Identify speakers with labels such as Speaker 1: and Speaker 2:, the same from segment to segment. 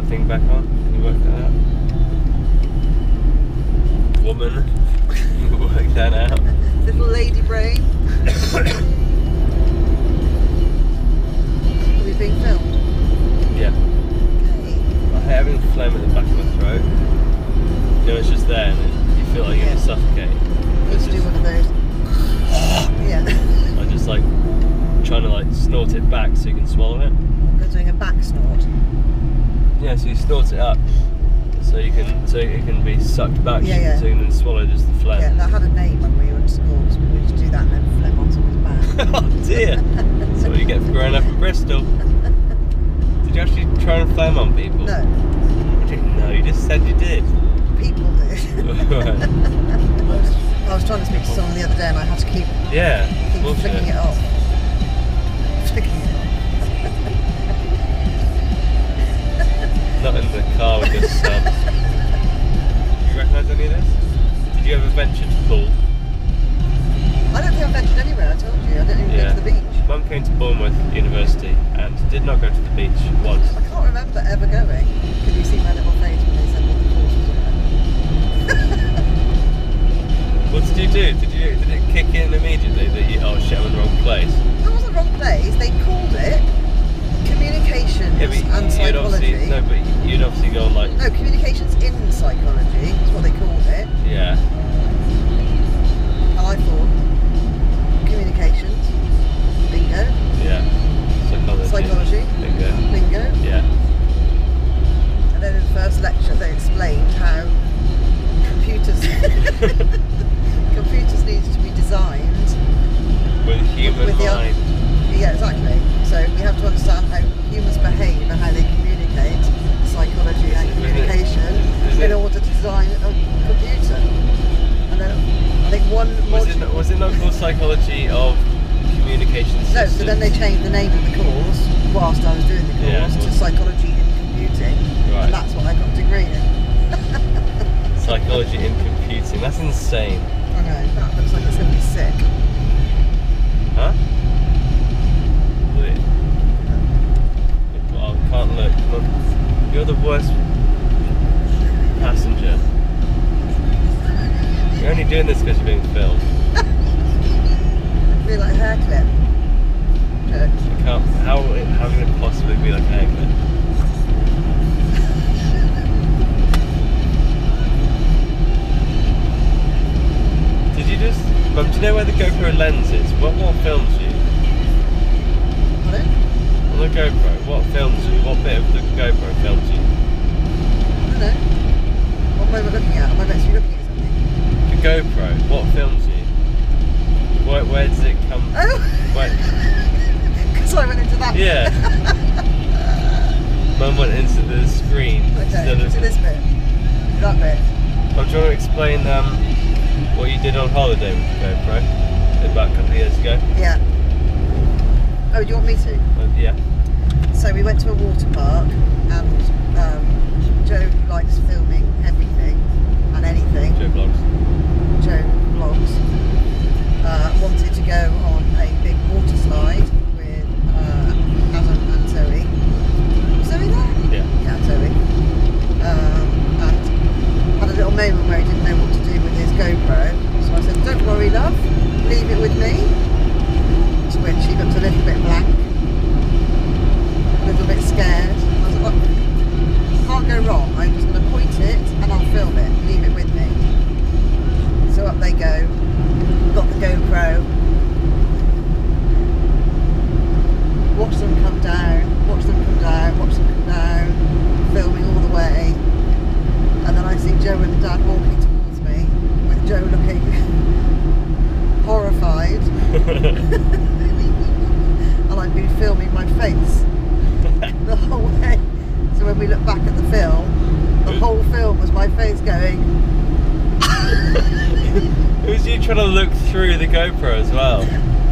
Speaker 1: that thing back on? Can you work that out? Woman, work that out.
Speaker 2: Little lady brain. Are we being filmed?
Speaker 1: Yeah.
Speaker 2: Okay.
Speaker 1: I hate having phlegm at the back of my throat. You know, it's just there and you feel like you're going to suffocate.
Speaker 2: Let's do one of those. Yeah.
Speaker 1: I just like trying to like snort it back so you can swallow it.
Speaker 2: We're doing a back snort.
Speaker 1: Yeah, so you snort it up so it can be sucked back.
Speaker 2: Yeah.
Speaker 1: So you can then swallow just the phlegm.
Speaker 2: Yeah, that had a name when we were at school, so we used to do that and then phlegm on someone's back.
Speaker 1: Oh dear! That's what you get for growing up in Bristol. Did you actually try and phlegm on people?
Speaker 2: No.
Speaker 1: No, you just said you did.
Speaker 2: People did. I was trying to speak to someone the other day and I had to keep flicking it off. Flicking it off.
Speaker 1: Not in the car with your son. Do you recognise any of this? Did you ever venture to pool?
Speaker 2: I don't think I ventured anywhere, I told you. I didn't even go to the beach.
Speaker 1: Mum came to Bournemouth University and did not go to the beach once.
Speaker 2: I can't remember ever going. Could you see my little face when they said what the course was about?
Speaker 1: What did you do? Did it kick in immediately that you, oh shit, I'm in the wrong place?
Speaker 2: That wasn't the wrong place. They called it communications and psychology.
Speaker 1: But you'd obviously go on like...
Speaker 2: No, communications in psychology is what they called it.
Speaker 1: Yeah.
Speaker 2: And I thought, communications, bingo.
Speaker 1: Yeah.
Speaker 2: Psychology. Bingo.
Speaker 1: Yeah.
Speaker 2: And then in the first lecture they explained how computers needed to be designed
Speaker 1: with human mind.
Speaker 2: Yeah, exactly. So we have to understand how humans behave and how they communicate, psychology and communication, in order to design a computer. And then I think one
Speaker 1: was it not called psychology of communication systems?
Speaker 2: No, so then they changed the name of the course whilst I was doing the course to psychology in computing, and that's what I got a degree in.
Speaker 1: Psychology in computing. That's insane.
Speaker 2: I know, that looks like it's going to be sick.
Speaker 1: Huh? Wait. Oh, can't look. Look. You're the worst passenger. You're only doing this because you're being filmed.
Speaker 2: It'd be like a hair clip.
Speaker 1: You can't. How can it possibly be like a hair clip? Mum, do you know where the GoPro lens is? What films you?
Speaker 2: Pardon?
Speaker 1: On the GoPro, what films you? What bit of the GoPro films you?
Speaker 2: I don't know. What am I looking at? Am I meant to be looking at something?
Speaker 1: The GoPro, what films you? Where does it come?
Speaker 2: Oh! Because I went into that.
Speaker 1: Yeah. Mum went into the screen.
Speaker 2: Okay, into this bit. That bit.
Speaker 1: I'm trying to explain what you did on holiday with the GoPro about a couple of years ago.
Speaker 2: Yeah. Oh, do you want me to?
Speaker 1: Yeah.
Speaker 2: So we went to a water park and Joe likes filming everything and anything.
Speaker 1: Joe vlogs.
Speaker 2: Wanted to go on a big water slide with Adam and Zoe. Was Zoe there?
Speaker 1: Yeah.
Speaker 2: Yeah, Zoe. And had a little moment where he didn't know what to do with his GoPro. So I said, don't worry love, leave it with me. To which he looked a little bit blank, a little bit scared. I was like, can't go wrong, I'm just going to point it and I'll film it, leave it with me. So up they go, got the GoPro, watch them come down, watch them come down, watch them come down, filming all the way. And then I see Joe and Dad walking towards me, with Joe looking horrified. And I've been filming my face the whole way. So when we look back at the film, the whole film was my face going.
Speaker 1: It was you trying to look through the GoPro as well,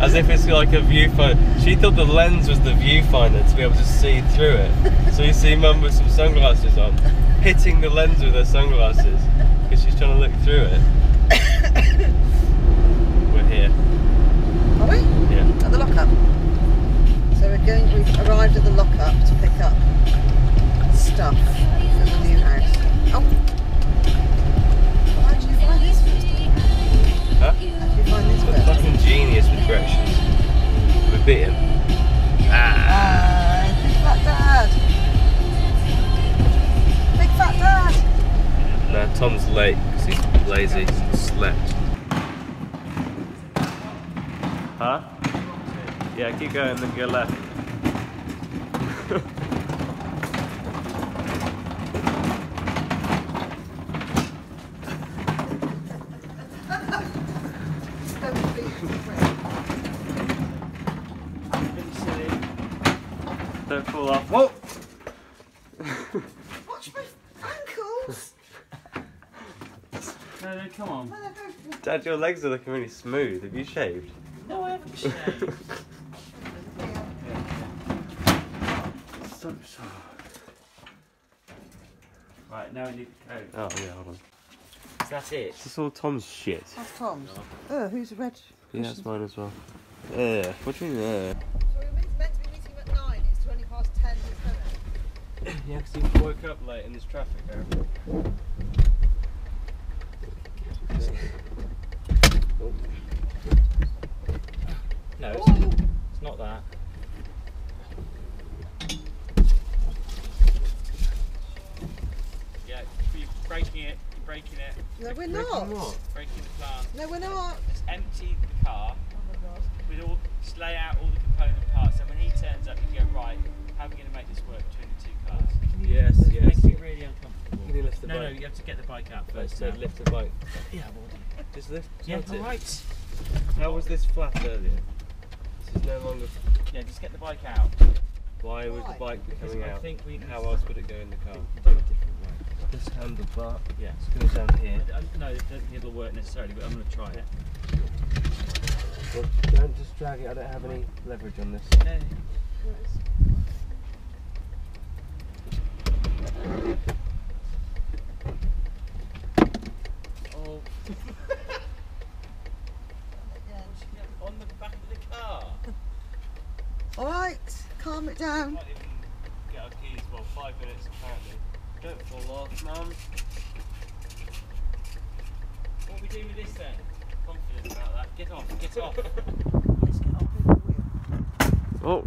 Speaker 1: as if it's like a viewfinder. She thought the lens was the viewfinder to be able to see through it. So you see Mum with some sunglasses on, hitting the lens with her sunglasses because she's trying to look through it. We're here.
Speaker 2: Are we?
Speaker 1: Yeah.
Speaker 2: At the lockup. So we've arrived at the lockup to pick up stuff for the new house. Oh! How did you find this first time?
Speaker 1: Huh?
Speaker 2: How did you find this
Speaker 1: But
Speaker 2: first?
Speaker 1: fucking genius with directions. We beat him.
Speaker 2: Big fat dad! Big fat dad!
Speaker 1: No, Tom's late because he's lazy. He slept. Huh? Yeah, keep going, then go left. Don't fall off. Whoa!
Speaker 2: Watch my ankles!
Speaker 3: No, come on.
Speaker 1: Dad, your legs are looking really smooth. Have you shaved?
Speaker 3: No, I haven't shaved.
Speaker 1: So.
Speaker 3: Right, now we need the coat.
Speaker 1: Oh yeah, hold on.
Speaker 3: Is that it?
Speaker 1: This is all Tom's shit.
Speaker 2: That's Tom's. Who's the red?
Speaker 1: Yeah, that's mine as well. What do you mean?
Speaker 2: So we're meant to be meeting at 9, it's 20 past 10 this minute.
Speaker 1: Yeah, because he woke up late in this traffic area.
Speaker 3: No, it's not that. Yeah, you're breaking it. You're breaking it.
Speaker 2: No, we're not.
Speaker 3: Breaking the plant.
Speaker 2: No, we're not.
Speaker 3: Just empty the car.
Speaker 2: Oh my god.
Speaker 3: With all, just lay out all the component parts. And when he turns up, you go, right, how are we going to make this work between the two cars?
Speaker 1: Yes,
Speaker 3: It
Speaker 1: yes.
Speaker 3: makes me really uncomfortable.
Speaker 1: Can you lift the
Speaker 3: No,
Speaker 1: bike?
Speaker 3: you have to get the bike out
Speaker 1: I
Speaker 3: first.
Speaker 1: said lift the bike.
Speaker 3: Yeah, well,
Speaker 1: Just lift.
Speaker 3: yeah,
Speaker 1: tilt it.
Speaker 3: right.
Speaker 1: How was this flat earlier? This is no longer.
Speaker 3: Yeah, just get the bike out.
Speaker 1: Why would the bike be coming
Speaker 3: I
Speaker 1: out?
Speaker 3: think we
Speaker 1: How else would it go in the car?
Speaker 3: do it a different way.
Speaker 1: This handlebar.
Speaker 3: Yeah.
Speaker 1: It goes down here.
Speaker 3: No, I don't think it'll work necessarily, but I'm going to try it.
Speaker 1: Well, don't just drag it. I don't have any leverage on this.
Speaker 3: Yeah. Oh. On the back of the car.
Speaker 2: Alright, calm it down.
Speaker 1: Might even get our keys. Well, 5 minutes apparently. Don't fall off, Mum.
Speaker 3: What are we doing with this then? Confident about that. Get off, get off.
Speaker 2: Let's get off the wheel.
Speaker 1: Oh.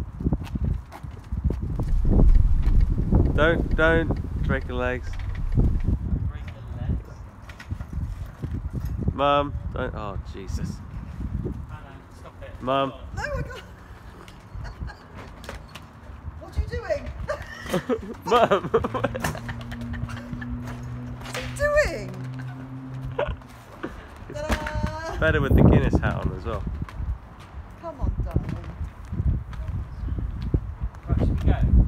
Speaker 1: Don't break your legs.
Speaker 3: Break the legs.
Speaker 1: Mum, don't. Oh, Jesus.
Speaker 3: Alan, stop it.
Speaker 1: Mum.
Speaker 3: Come on.
Speaker 2: No, I can't. What are you doing?
Speaker 1: Mum!
Speaker 2: What's he doing? Ta-da!
Speaker 1: Better with the Guinness hat on as well.
Speaker 2: Come on, darling.
Speaker 3: Right, should we go?